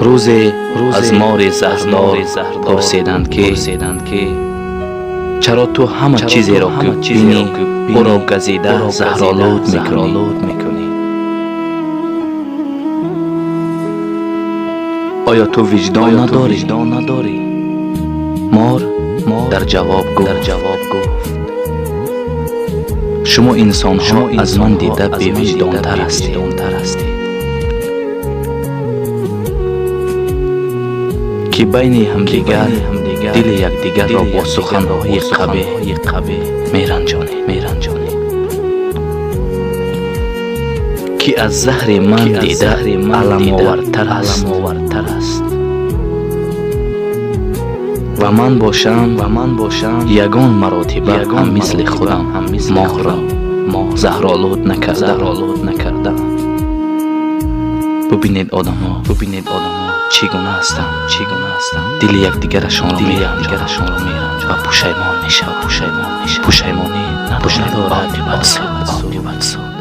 روزی از مار زهردار پرسیدند که چرا تو همه چیزی را که بینی او را گزیده زهرآلود میکنی؟ آیا تو وجدان نداری؟ مار در جواب گفت شما انسان ها از من دیده بی وجدان تر هستید. که بین همدیگر دل یکدیگر را با سخنهای قبیح میرنجانید. که از زهر من دیده علم آورتر است و من باشم یگان مراتبه هم مثل خودم ماه را زهرآلود نکرده. ببینید آدم ها چگونه هستند، دل یکدیگرشان را میرنجانند و پشیمان میشه. پشیمانی ندارد عاقبت.